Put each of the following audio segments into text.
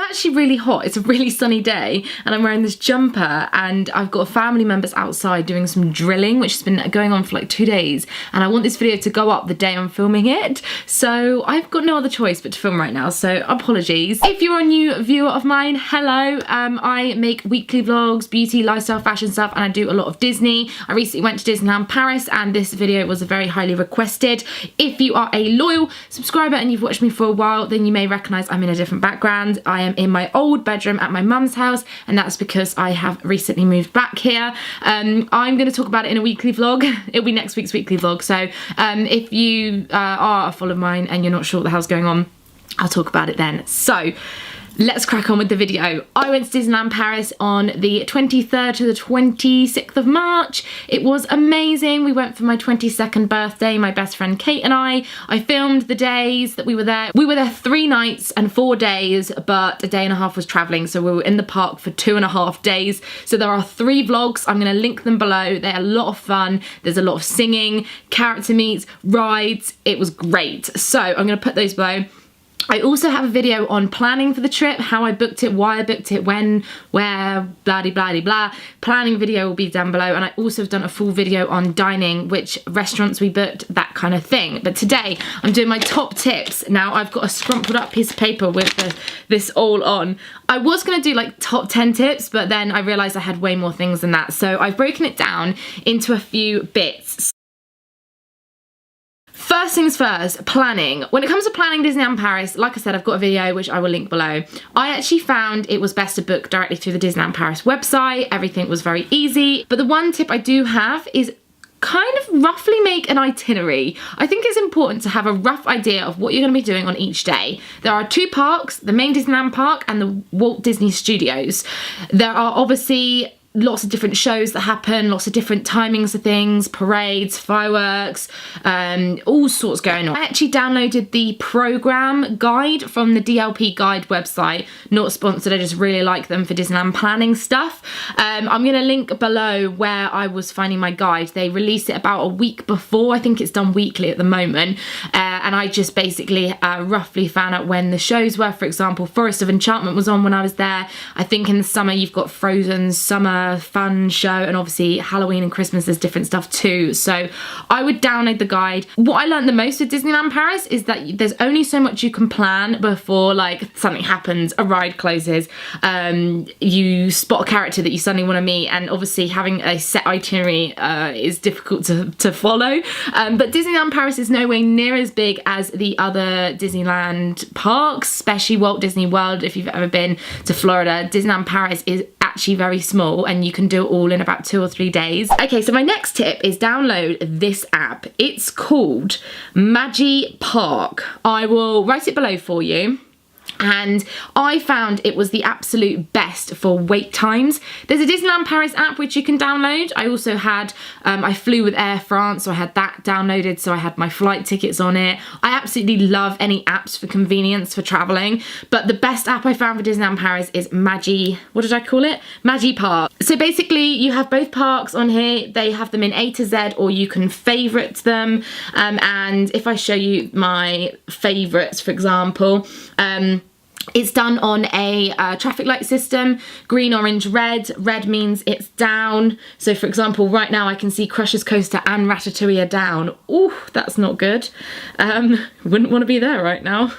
actually really hot. It's a really sunny day and I'm wearing this jumper and I've got family members outside doing some drilling, which has been going on for like 2 days, and I want this video to go up the day I'm filming it, so I've got no other choice but to film right now, so apologies. If you're a new viewer of mine, hello. I make weekly vlogs, beauty, lifestyle, fashion stuff, and I do a lot of Disney. I recently went to Disneyland Paris and this video was very highly requested. If you are a loyal subscriber and you've watched me for a while, then you may recognise I'm in a different background. I am in my old bedroom at my mum's house, and that's because I have recently moved back here. I'm going to talk about it in a weekly vlog. It'll be next week's weekly vlog, so if you are a follower of mine and you're not sure what the hell's going on, I'll talk about it then. So let's crack on with the video. I went to Disneyland Paris on the 23rd to the 26th of March. It was amazing. We went for my 22nd birthday, my best friend Kate and I. I filmed the days that we were there. We were there 3 nights and 4 days, but a day and a half was traveling, so we were in the park for 2.5 days. So there are 3 vlogs. I'm going to link them below. They're a lot of fun. There's a lot of singing, character meets, rides. It was great. So I'm going to put those below. I also have a video on planning for the trip, how I booked it, why I booked it, when, where, blah de blah de blah. Planning video will be down below, and I also have done a full video on dining, which restaurants we booked, that kind of thing. But today I'm doing my top tips. Now I've got a scrumpled up piece of paper with this all on. I was going to do like top 10 tips, but then I realised I had way more things than that. So I've broken it down into a few bits. First things first, planning. When it comes to planning Disneyland Paris, like I said, I've got a video which I will link below. I actually found it was best to book directly through the Disneyland Paris website. Everything was very easy. But the one tip I do have is kind of roughly make an itinerary. I think it's important to have a rough idea of what you're going to be doing on each day. There are 2 parks, the main Disneyland park and the Walt Disney Studios. There are obviously lots of different shows that happen, lots of different timings of things, parades, fireworks, all sorts going on. I actually downloaded the program guide from the DLP guide website. Not sponsored, I just really like them for Disneyland planning stuff. I'm going to link below where I was finding my guide. They release it about a week before. I think it's done weekly at the moment. And I just basically roughly found out when the shows were. For example, Forest of Enchantment was on when I was there. I think in the summer you've got Frozen's summer fun show, and obviously Halloween and Christmas there's different stuff too. So I would download the guide. What I learned the most with Disneyland Paris is that there's only so much you can plan before like something happens, a ride closes, you spot a character that you suddenly want to meet, and obviously having a set itinerary is difficult to follow. But Disneyland Paris is nowhere near as big as the other Disneyland parks, especially Walt Disney World. If you've ever been to Florida, Disneyland Paris is actually very small and you can do it all in about 2 or 3 days. Okay, so my next tip is download this app. It's called Magi Park. I will write it below for you. And I found it was the absolute best for wait times. There's a Disneyland Paris app which you can download. I also had, I flew with Air France, so I had that downloaded, so I had my flight tickets on it. I absolutely love any apps for convenience for traveling, but the best app I found for Disneyland Paris is what did I call it? Magi Park. So basically you have both parks on here. They have them in A to Z, or you can favourite them. And if I show you my favourites, for example, it's done on a traffic light system, green, orange, red. Red means it's down. So for example, right now I can see Crush's Coaster and Ratatouille are down. Ooh, that's not good. Wouldn't want to be there right now.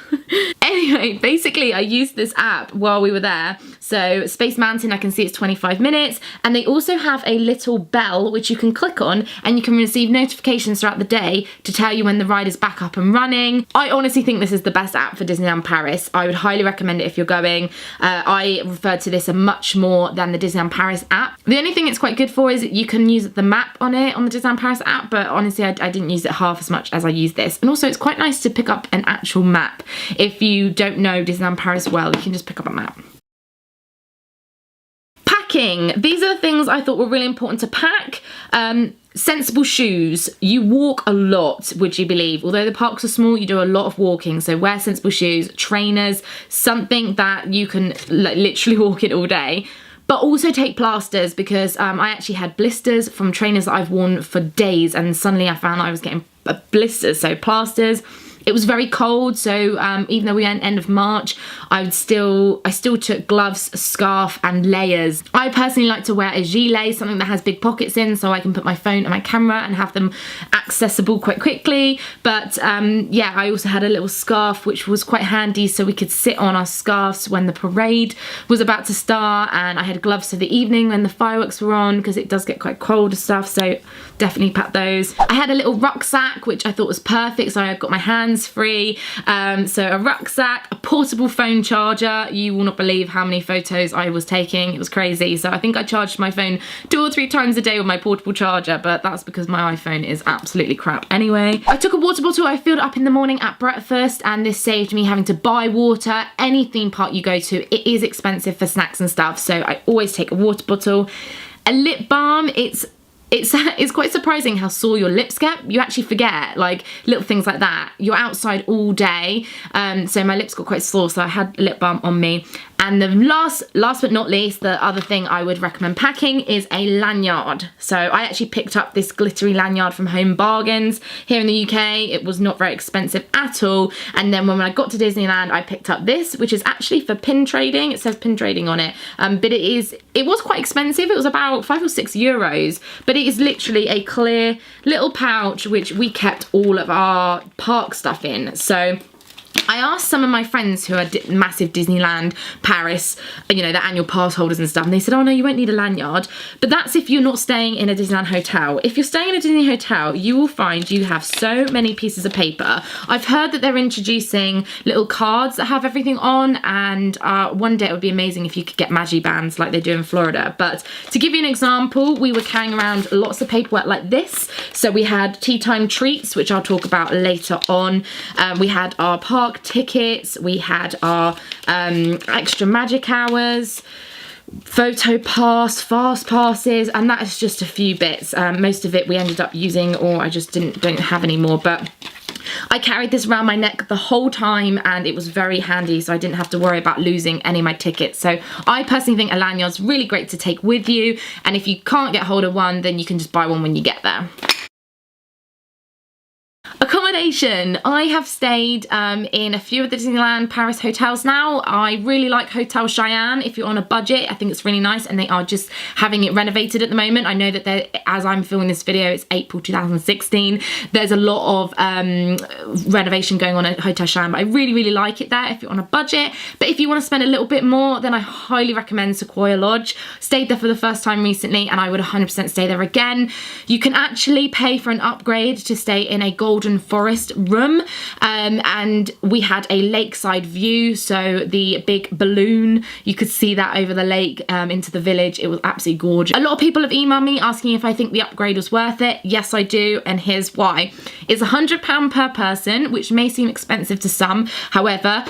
Anyway, basically I used this app while we were there. So Space Mountain, I can see it's 25 minutes. And they also have a little bell which you can click on, and you can receive notifications throughout the day to tell you when the ride is back up and running. I honestly think this is the best app for Disneyland Paris. I would highly recommend it if you're going. I refer to this much more than the Disneyland Paris app. The only thing it's quite good for is you can use the map on it on the Disneyland Paris app, but honestly I didn't use it half as much as I used this. And also it's quite nice to pick up an actual map. If you don't know Disneyland Paris well, you can just pick up a map. Packing. These are the things I thought were really important to pack. Sensible shoes. You walk a lot, would you believe? Although the parks are small, you do a lot of walking, so wear sensible shoes, trainers, something that you can literally walk in all day. But also take plasters, because I actually had blisters from trainers that I've worn for days, and suddenly I found I was getting blisters. So plasters, It was very cold, so even though we went end of March, I still took gloves, a scarf and layers. I personally like to wear a gilet, something that has big pockets in, so I can put my phone and my camera and have them accessible quite quickly. But yeah, I also had a little scarf which was quite handy, so we could sit on our scarves when the parade was about to start, and I had gloves for the evening when the fireworks were on, because it does get quite cold and stuff, so definitely pack those. I had a little rucksack which I thought was perfect, so I got my hands free. So a rucksack, a portable phone charger. You will not believe how many photos I was taking. It was crazy. So I think I charged my phone 2 or 3 times a day with my portable charger, but that's because my iPhone is absolutely crap anyway. I took a water bottle. I filled it up in the morning at breakfast, and this saved me having to buy water. Any theme park you go to, it is expensive for snacks and stuff, so I always take a water bottle. A lip balm, it's quite surprising how sore your lips get. You actually forget, like, little things like that. You're outside all day, so my lips got quite sore, so I had lip balm on me. And the last but not least, the other thing I would recommend packing is a lanyard. So I actually picked up this glittery lanyard from Home Bargains here in the UK. It was not very expensive at all. And then when I got to Disneyland, I picked up this, which is actually for pin trading. It says pin trading on it, but it was quite expensive. It was about 5 or 6 euros, but it is literally a clear little pouch which we kept all of our park stuff in. So I asked some of my friends who are massive Disneyland Paris, you know, the annual pass holders and stuff, and they said, oh no, you won't need a lanyard. But that's if you're not staying in a Disneyland hotel. If you're staying in a Disney hotel, you will find you have so many pieces of paper. I've heard that they're introducing little cards that have everything on, and one day it would be amazing if you could get Magi bands like they do in Florida. But to give you an example, we were carrying around lots of paperwork like this. So we had tea time treats, which I'll talk about later on. We had our park tickets, we had our extra magic hours, photo pass, fast passes, and that is just a few bits. Most of it we ended up using, or I just don't have anymore, but I carried this around my neck the whole time, and it was very handy, so I didn't have to worry about losing any of my tickets. So I personally think a lanyard's really great to take with you, and if you can't get hold of one, then you can just buy one when you get there. Accommodation. I have stayed in a few of the Disneyland Paris hotels now. I really like Hotel Cheyenne. If you're on a budget, I think it's really nice, and they are just having it renovated at the moment. I know that as I'm filming this video, it's April 2016. There's a lot of renovation going on at Hotel Cheyenne, but I really like it there if you're on a budget. But if you want to spend a little bit more, then I highly recommend Sequoia Lodge. Stayed there for the first time recently, and I would 100% stay there again. You can actually pay for an upgrade to stay in a Golden Forest room, and we had a lakeside view, so the big balloon, you could see that over the lake into the village. It was absolutely gorgeous. A lot of people have emailed me asking if I think the upgrade was worth it. Yes, I do, and here's why. It's £100 per person, which may seem expensive to some. However,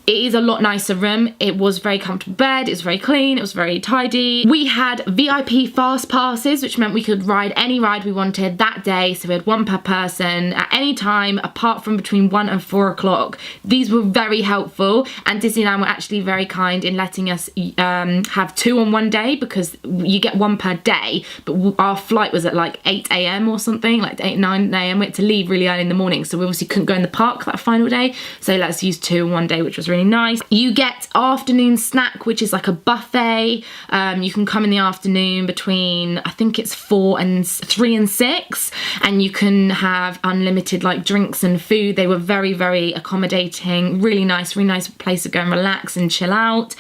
it is a lot nicer room. It was very comfortable bed, it was very clean, it was very tidy. We had VIP fast passes, which meant we could ride any ride we wanted that day. So we had 1 per person at any time, apart from between 1 and 4 o'clock. These were very helpful, and Disneyland were actually very kind in letting us have 2 on one day, because you get 1 per day, but our flight was at like 8 AM or something, like 8, 9 AM. We had to leave really early in the morning, so we obviously couldn't go in the park that final day. So let's use 2 on one day, which was really nice. You get afternoon snack, which is like a buffet. You can come in the afternoon between, I think it's 3 and 6, and you can have unlimited like drinks and food. They were very accommodating, really nice place to go and relax and chill out.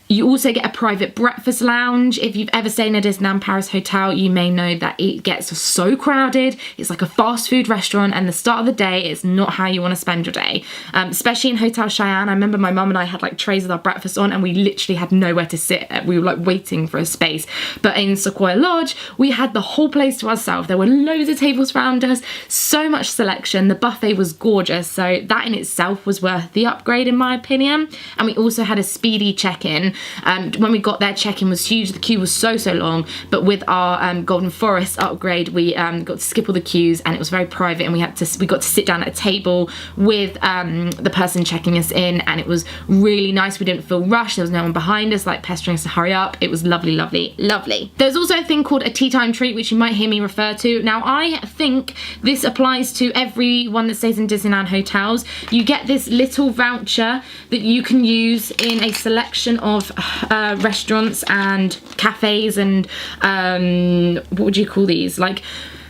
You also get a private breakfast lounge. If you've ever stayed in a Disneyland Paris hotel, you may know that it gets so crowded. It's like a fast food restaurant, and the start of the day is not how you want to spend your day. Especially in Hotel Cheyenne, I remember my mum and I had like trays with our breakfast on, and we literally had nowhere to sit. We were like waiting for a space. But in Sequoia Lodge, we had the whole place to ourselves. There were loads of tables around us, so much selection. The buffet was gorgeous, so that in itself was worth the upgrade in my opinion. And we also had a speedy check-in. When we got there, check-in was huge. The queue was so long, but with our Golden Forest upgrade, we got to skip all the queues, and it was very private, and we got to sit down at a table with the person checking us in, and was really nice. We didn't feel rushed. There was no one behind us like pestering us to hurry up. It was lovely, lovely, lovely. There's also a thing called a tea time treat, which you might hear me refer to. Now, I think this applies to everyone that stays in Disneyland hotels. You get this little voucher that you can use in a selection of restaurants and cafes and what would you call these, like,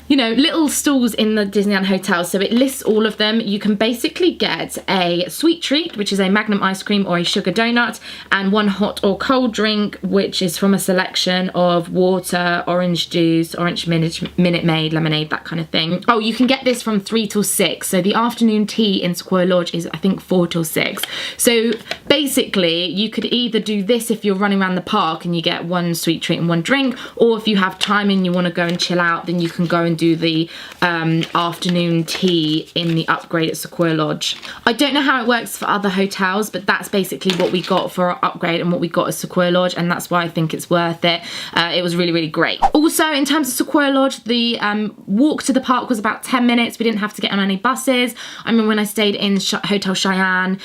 you know, little stalls in the Disneyland hotel. So it lists all of them. You can basically get a sweet treat, which is a Magnum ice cream or a sugar donut, and one hot or cold drink, which is from a selection of water, orange juice, orange Minute Maid, lemonade, that kind of thing. Oh, you can get this from 3 till 6. So the afternoon tea in Sequoia Lodge is, I think, 4 till 6. So basically, you could either do this if you're running around the park and you get one sweet treat and one drink, or if you have time and you want to go and chill out, then you can go and do the afternoon tea in the upgrade at Sequoia Lodge. I don't know how it works for other hotels, but that's basically what we got for our upgrade and what we got at Sequoia Lodge, and that's why I think it's worth it. It was really, really great. Also, in terms of Sequoia Lodge, the walk to the park was about 10 minutes. We didn't have to get on any buses. I mean, when I stayed in Hotel Cheyenne,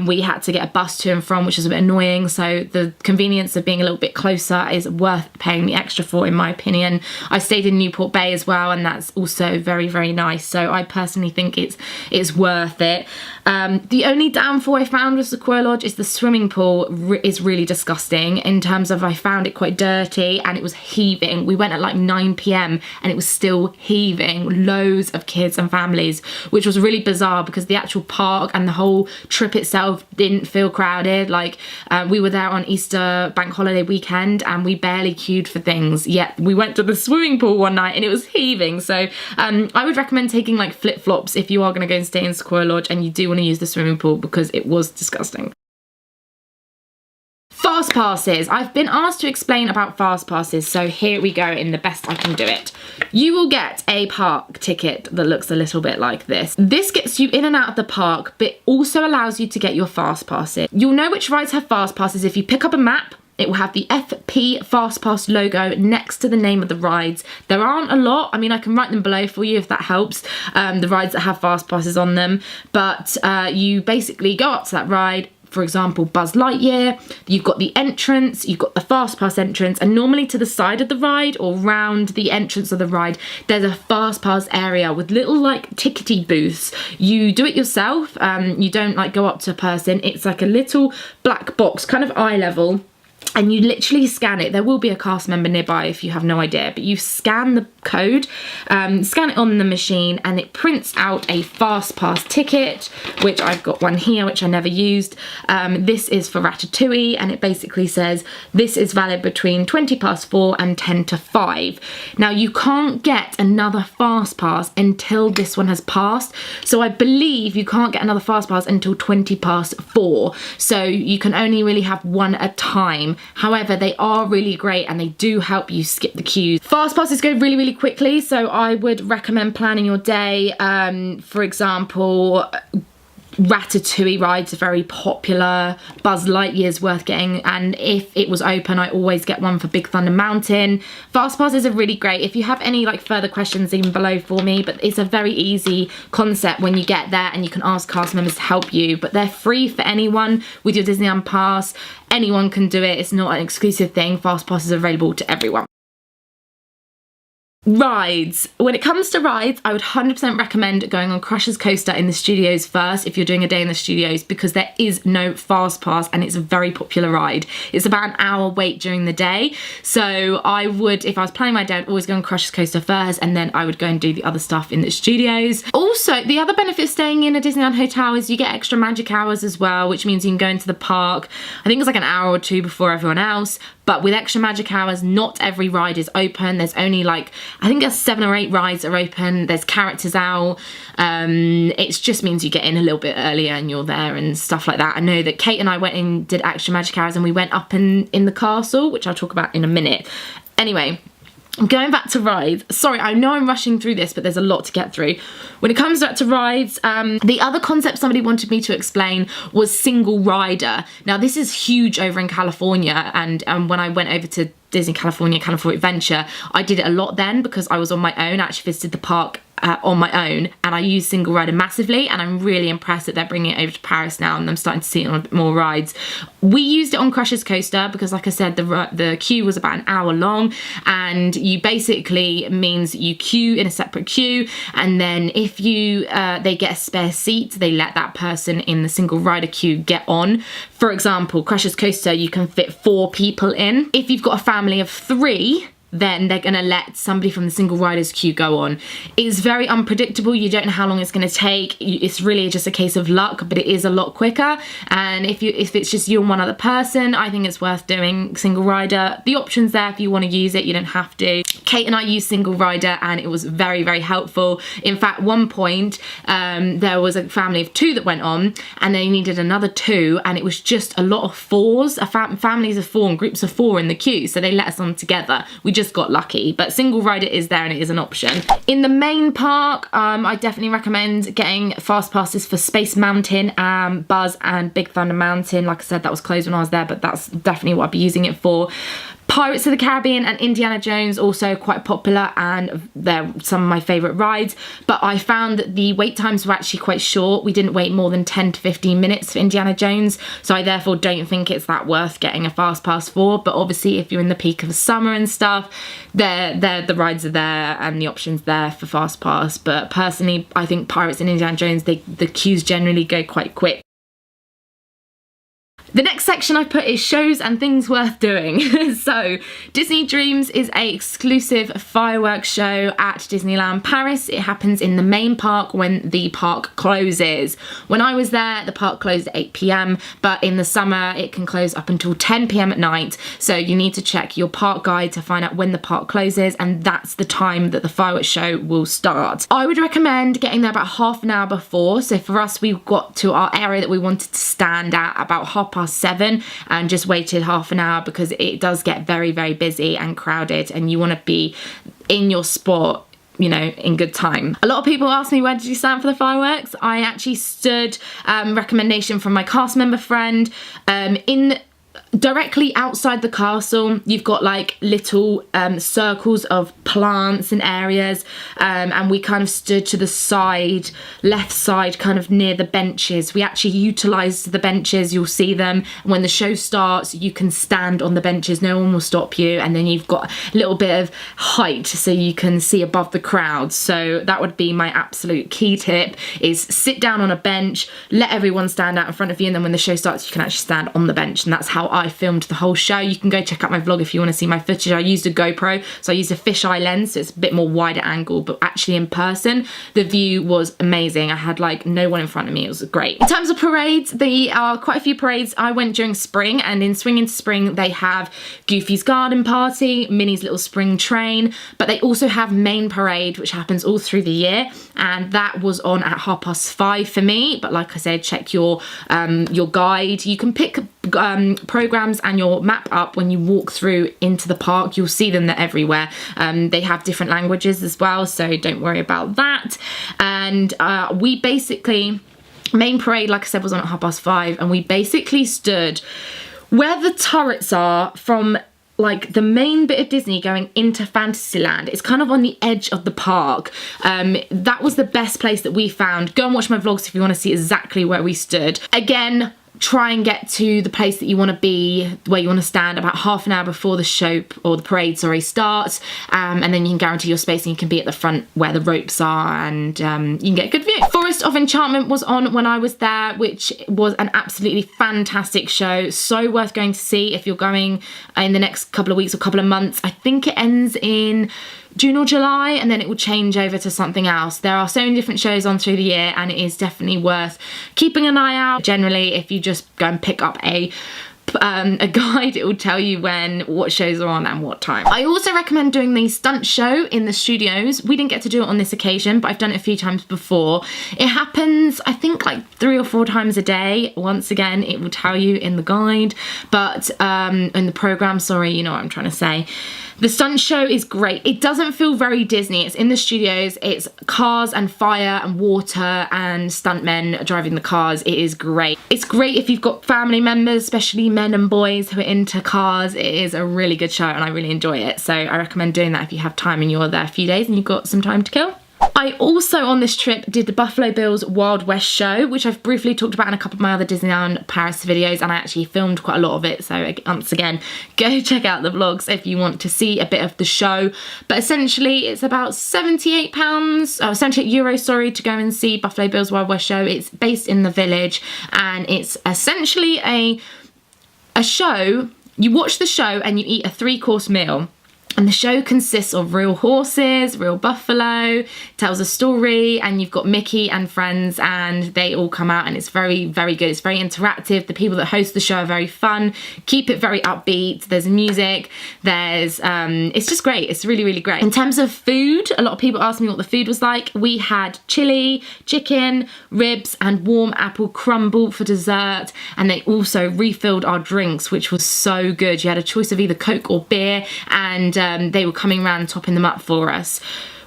we had to get a bus to and from, which is a bit annoying. So the convenience of being a little bit closer is worth paying the extra for, in my opinion. I stayed in Newport Bay as well, and that's also very, very nice. So I personally think it's worth it. The only downfall I found with Sequoia Lodge is the swimming pool is really disgusting, in terms of I found it quite dirty and it was heaving. We went at like 9 p.m. and it was still heaving. Loads of kids and families, which was really bizarre because the actual park and the whole trip itself didn't feel crowded. Like we were there on Easter bank holiday weekend and we barely queued for things, yet we went to the swimming pool one night and it was heaving. So I would recommend taking like flip-flops if you are going to go and stay in Sequoia Lodge and you do want to use the swimming pool, because it was disgusting. Fast passes. I've been asked to explain about fast passes, so here we go in the best I can do it. You will get a park ticket that looks a little bit like this. This gets you in and out of the park, but also allows you to get your fast passes. You'll know which rides have fast passes if you pick up a map. It will have the FP FastPass logo next to the name of the rides. There aren't a lot. I mean, I can write them below for you if that helps, the rides that have fast passes on them. But you basically go up to that ride. For example, Buzz Lightyear, you've got the entrance, you've got the fast pass entrance, and normally to the side of the ride or round the entrance of the ride, there's a fast pass area with little like tickety booths. You do it yourself. You don't like go up to a person. It's like a little black box, kind of eye level. And you literally scan it. There will be a cast member nearby if you have no idea, but you scan the code, scan it on the machine, and it prints out a fast pass ticket, which I've got one here, which I never used. This is for Ratatouille, and it basically says this is valid between 4:20 and 5:10. Now, you can't get another fast pass until this one has passed. So I believe you can't get another fast pass until 4:20. So you can only really have one at a time. However, they are really great and they do help you skip the queues. Fast passes go really, really quickly, so I would recommend planning your day. For example, Ratatouille rides are very popular. Buzz Lightyear is worth getting, and if it was open, I always get one for Big Thunder Mountain. Fast passes are really great. If you have any like further questions, even below for me, but it's a very easy concept when you get there, and you can ask cast members to help you, but they're free for anyone with your Disneyland pass. Anyone can do it. It's not an exclusive thing. Fast passes are available to everyone. Rides. When it comes to rides, I would 100% recommend going on Crush's Coaster in the studios first if you're doing a day in the studios, because there is no fast pass and it's a very popular ride. It's about an hour wait during the day. So I would, if I was planning my day, I'd always go on Crush's Coaster first, and then I would go and do the other stuff in the studios. Also, the other benefit of staying in a Disneyland hotel is you get extra magic hours as well, which means you can go into the park, I think it's like an hour or two before everyone else. But with extra magic hours, not every ride is open. There's only like, I think there's 7 or 8 rides are open. There's characters out. It just means you get in a little bit earlier and you're there and stuff like that. I know that Kate and I went and did extra magic hours, and we went up in the castle, which I'll talk about in a minute. Anyway, going back to rides. Sorry, I know I'm rushing through this, but there's a lot to get through. When it comes back to rides, the other concept somebody wanted me to explain was single rider. Now, this is huge over in California, and when I went over to Disney California Adventure, I did it a lot then because I was on my own. I actually visited the park on my own, and I use single rider massively, and I'm really impressed that they're bringing it over to Paris now, and I'm starting to see it on a bit more rides. We used it on Crush's Coaster because, like I said, the queue was about an hour long, and you basically means you queue in a separate queue, and then if you they get a spare seat, they let that person in the single rider queue get on. For example, Crush's Coaster, you can fit 4 people in. If you've got a family of 3, then they're going to let somebody from the single riders queue go on. It's very unpredictable. You don't know how long it's going to take. It's really just a case of luck, but it is a lot quicker. And if it's just you and one other person, I think it's worth doing single rider. The option's there if you want to use it. You don't have to. Kate and I used single rider, and it was very, very helpful. In fact, one point there was a family of 2 that went on, and they needed another 2, and it was just a lot of 4s, families of 4 and groups of 4 in the queue, so they let us on together. We just got lucky, but single rider is there and it is an option. In the main park, I definitely recommend getting fast passes for Space Mountain, Buzz and Big Thunder Mountain. Like I said, that was closed when I was there, but that's definitely what I'd be using it for. Pirates of the Caribbean and Indiana Jones also quite popular, and they're some of my favourite rides, but I found that the wait times were actually quite short. We didn't wait more than 10 to 15 minutes for Indiana Jones, so I therefore don't think it's that worth getting a fast pass for. But obviously if you're in the peak of the summer and stuff, the rides are there and the options there for fast pass. But personally, I think Pirates and Indiana Jones, the queues generally go quite quick. The next section I put is shows and things worth doing. So Disney Dreams is a exclusive fireworks show at Disneyland Paris. It happens in the main park when the park closes. When I was there, the park closed at 8 p.m, but in the summer it can close up until 10 p.m. at night. So you need to check your park guide to find out when the park closes, and that's the time that the fireworks show will start. I would recommend getting there about half an hour before. So for us, we got to our area that we wanted to stand at about 7:30 and just waited half an hour because it does get very, very busy and crowded, and you want to be in your spot, you know, in good time. A lot of people ask me, where did you stand for the fireworks? I actually stood, recommendation from my cast member friend, in directly outside the castle. You've got like little circles of plants and areas, and we kind of stood to the side, left side, kind of near the benches. We actually utilised the benches. You'll see them when the show starts. You can stand on the benches, no one will stop you, and then you've got a little bit of height so you can see above the crowd. So that would be my absolute key tip, is sit down on a bench, let everyone stand out in front of you, and then when the show starts you can actually stand on the bench. And that's how I filmed the whole show. You can go check out my vlog if you want to see my footage. I used a GoPro, so I used a fisheye lens, so it's a bit more wider angle, but actually in person the view was amazing. I had like no one in front of me. It was great. In terms of parades, there are quite a few parades. I went during spring, and in Swing into Spring they have Goofy's Garden Party, Minnie's Little Spring Train, but they also have Main Parade, which happens all through the year, and that was on at 5:30 for me. But like I said, check your guide. You can pick programs and your map up when you walk through into the park. You'll see them, they're everywhere. They have different languages as well, so don't worry about that. And we basically, Main Parade, like I said, was on at 5:30, and we basically stood where the turrets are from like the main bit of Disney going into Fantasyland. It's kind of on the edge of the park. That was the best place that we found. Go and watch my vlogs if you want to see exactly where we stood. Again, try and get to the place that you want to be, where you want to stand, about half an hour before the show, or the parade, sorry, starts, and then you can guarantee your space and you can be at the front where the ropes are, and you can get a good view. Forest of Enchantment was on when I was there, which was an absolutely fantastic show. So worth going to see if you're going in the next couple of weeks or couple of months. I think it ends in June or July, and then it will change over to something else. There are so many different shows on through the year, and it is definitely worth keeping an eye out. Generally, if you just go and pick up a guide, it will tell you what shows are on and what time. I also recommend doing the stunt show in the studios. We didn't get to do it on this occasion, but I've done it a few times before. It happens, I think, like 3 or 4 times a day. Once again, it will tell you in the guide, but in the program, sorry, you know what I'm trying to say. The stunt show is great. It doesn't feel very Disney. It's in the studios. It's cars and fire and water and stuntmen driving the cars. It is great. It's great if you've got family members, especially men and boys who are into cars. It is a really good show and I really enjoy it. So I recommend doing that if you have time and you're there a few days and you've got some time to kill. I also on this trip did the Buffalo Bill's Wild West show, which I've briefly talked about in a couple of my other Disneyland Paris videos, and I actually filmed quite a lot of it, so once again go check out the vlogs if you want to see a bit of the show. But essentially it's about £78, 78 euros, sorry, to go and see Buffalo Bill's Wild West show. It's based in the village and it's essentially a show. You watch the show and you eat a 3-course meal. And the show consists of real horses, real buffalo, tells a story, and you've got Mickey and friends, and they all come out, and it's very, very good. It's very interactive. The people that host the show are very fun, keep it very upbeat. There's music, it's just great. It's really, really great. In terms of food, a lot of people asked me what the food was like. We had chili, chicken, ribs, and warm apple crumble for dessert, and they also refilled our drinks, which was so good. You had a choice of either Coke or beer, and they were coming around topping them up for us.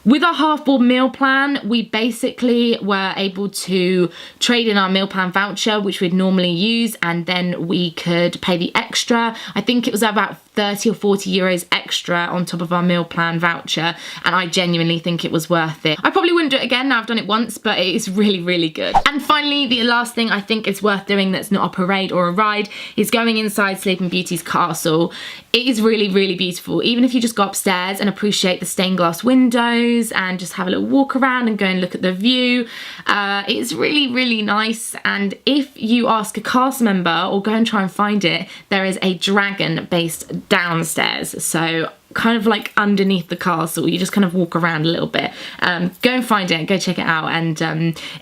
With our half-board meal plan, we basically were able to trade in our meal plan voucher, which we'd normally use, and then we could pay the extra. I think it was about 30 or 40 euros extra on top of our meal plan voucher, and I genuinely think it was worth it. I probably wouldn't do it again. Now I've done it once, but it is really, really good. And finally, the last thing I think is worth doing that's not a parade or a ride is going inside Sleeping Beauty's castle. It is really, really beautiful. Even if you just go upstairs and appreciate the stained glass windows and just have a little walk around and go and look at the view, it's really, really nice. And if you ask a cast member or go and try and find it, there is a dragon based downstairs, so kind of like underneath the castle. You just kind of walk around a little bit. Go and find it, go check it out, and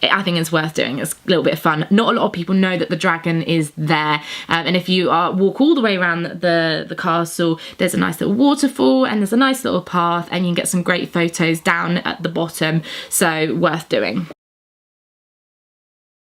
I think it's worth doing. It's a little bit of fun. Not a lot of people know that the dragon is there, and if you walk all the way around the castle, there's a nice little waterfall and there's a nice little path, and you can get some great photos down at the bottom, so worth doing.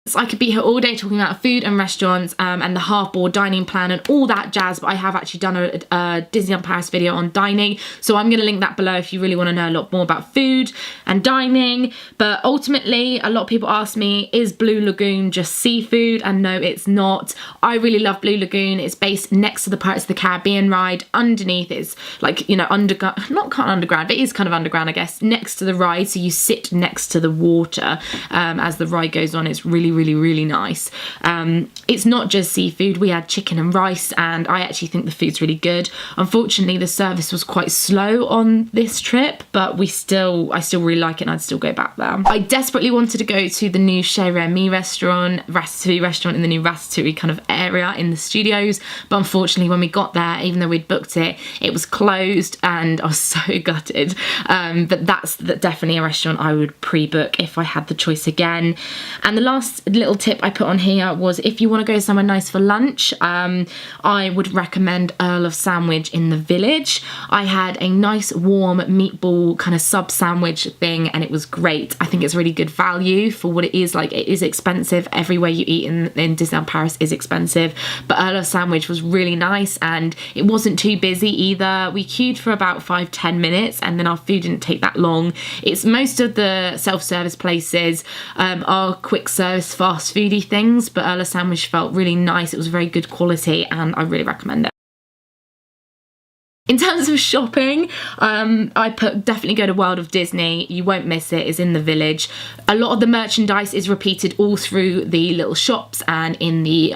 So I could be here all day talking about food and restaurants and the half-board dining plan and all that jazz, but I have actually done a Disneyland Paris video on dining, so I'm going to link that below if you really want to know a lot more about food and dining. But ultimately, a lot of people ask me, is Blue Lagoon just seafood? And no, it's not. I really love Blue Lagoon. It's based next to the Pirates of the Caribbean ride. Underneath it's like, you know, underground, not kind of underground, but it is kind of underground, I guess, next to the ride, so you sit next to the water as the ride goes on. It's really, really nice. It's not just seafood. We had chicken and rice, and I actually think the food's really good. Unfortunately, the service was quite slow on this trip, but I still really like it, and I'd still go back there. I desperately wanted to go to the new Chez Remy restaurant, Ratatouille restaurant in the new Ratatouille kind of area in the studios, but unfortunately when we got there, even though we'd booked it, it was closed, and I was so gutted. But that's definitely a restaurant I would pre-book if I had the choice again. And the last little tip I put on here was, if you want to go somewhere nice for lunch, I would recommend Earl of Sandwich in the village. I had a nice warm meatball kind of sub sandwich thing, and it was great. I think it's really good value for what it is. Like, it is expensive. Everywhere you eat in Disneyland Paris is expensive, but Earl of Sandwich was really nice, and it wasn't too busy either. We queued for about 5-10 minutes, and then our food didn't take that long. It's most of the self-service places are quick service, fast foody things, but Earl of Sandwich felt really nice. It was very good quality, and I really recommend it. In terms of shopping, I put definitely go to World of Disney. You won't miss it. It's in the village. A lot of the merchandise is repeated all through the little shops and in the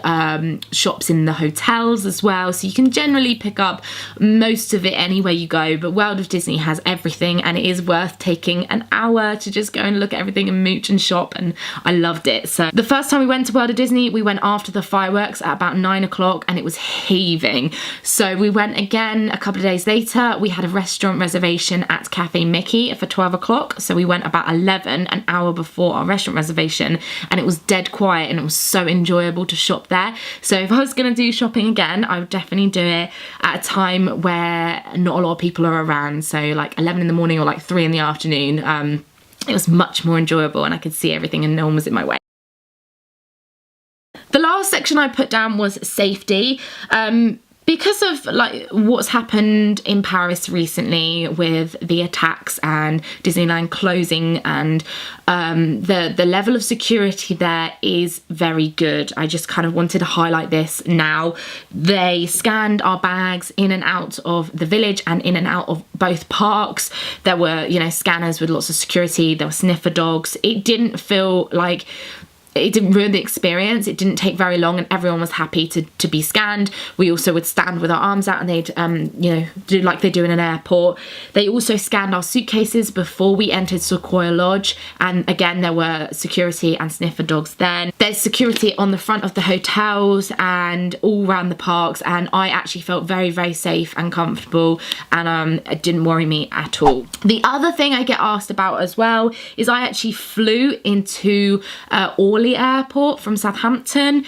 shops in the hotels as well. So you can generally pick up most of it anywhere you go. But World of Disney has everything, and it is worth taking an hour to just go and look at everything and mooch and shop, and I loved it. So the first time we went to World of Disney, we went after the fireworks at about 9 o'clock, and it was heaving. So we went again a couple of days later. We had a restaurant reservation at Cafe Mickey for 12 o'clock, so we went about 11, an hour before our restaurant reservation, and it was dead quiet, and it was so enjoyable to shop there. So if I was going to do shopping again, I would definitely do it at a time where not a lot of people are around, so like 11 in the morning or like 3 in the afternoon. It was much more enjoyable, and I could see everything and no one was in my way. The last section I put down was safety. because of like what's happened in Paris recently with the attacks and Disneyland closing, and the level of security there is very good. I just kind of wanted to highlight this now. They scanned our bags in and out of the village and in and out of both parks. There were, you know, scanners with lots of security. There were sniffer dogs. It didn't feel like, it didn't ruin the experience. It didn't take very long and everyone was happy to be scanned. We also would stand with our arms out and they'd, you know, do like they do in an airport. They also scanned our suitcases before we entered Sequoia Lodge. And again, there were security and sniffer dogs then. There's security on the front of the hotels and all around the parks. And I actually felt very, very safe and comfortable, and it didn't worry me at all. The other thing I get asked about as well is I actually flew into Orly Airport from Southampton.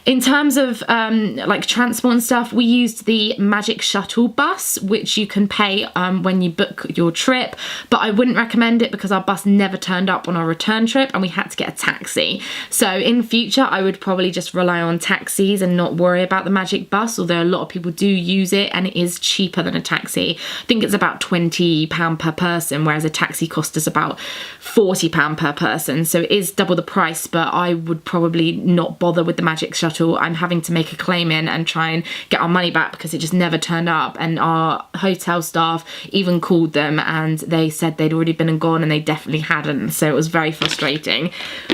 In terms of like transport and stuff, we used the Magic Shuttle bus, which you can pay when you book your trip, but I wouldn't recommend it because our bus never turned up on our return trip and we had to get a taxi. So in future, I would probably just rely on taxis and not worry about the Magic bus, although a lot of people do use it and it is cheaper than a taxi. I think it's about £20 per person, whereas a taxi cost us about £40 per person. So it is double the price, but I would probably not bother with the Magic Shuttle. I'm having to make a claim in and try and get our money back because it just never turned up, and our hotel staff even called them and they said they'd already been and gone and they definitely hadn't, so it was very frustrating.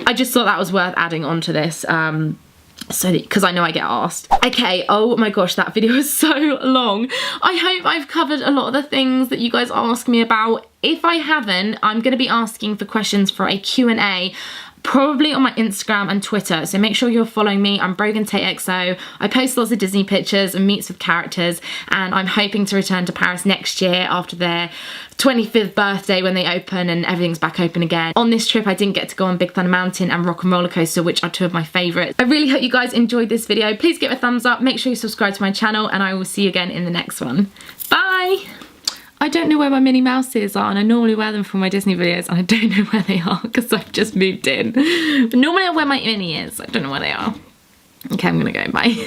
I just thought that was worth adding on to this because I know I get asked. Okay, oh my gosh, that video is so long. I hope I've covered a lot of the things that you guys ask me about. If I haven't, I'm going to be asking for questions for a Q&A probably on my Instagram and Twitter, so make sure you're following me. I'm brogantatexo. I post lots of Disney pictures and meets with characters, and I'm hoping to return to Paris next year after their 25th birthday when they open and everything's back open again. On this trip I didn't get to go on Big Thunder Mountain and Rock and Roller Coaster, which are two of my favourites. I really hope you guys enjoyed this video. Please give it a thumbs up, make sure you subscribe to my channel, and I will see you again in the next one. Bye! I don't know where my Minnie Mouses are, and I normally wear them for my Disney videos, and I don't know where they are because I've just moved in. But normally I wear my Minnie is. I don't know where they are. Okay, I'm gonna go. Bye.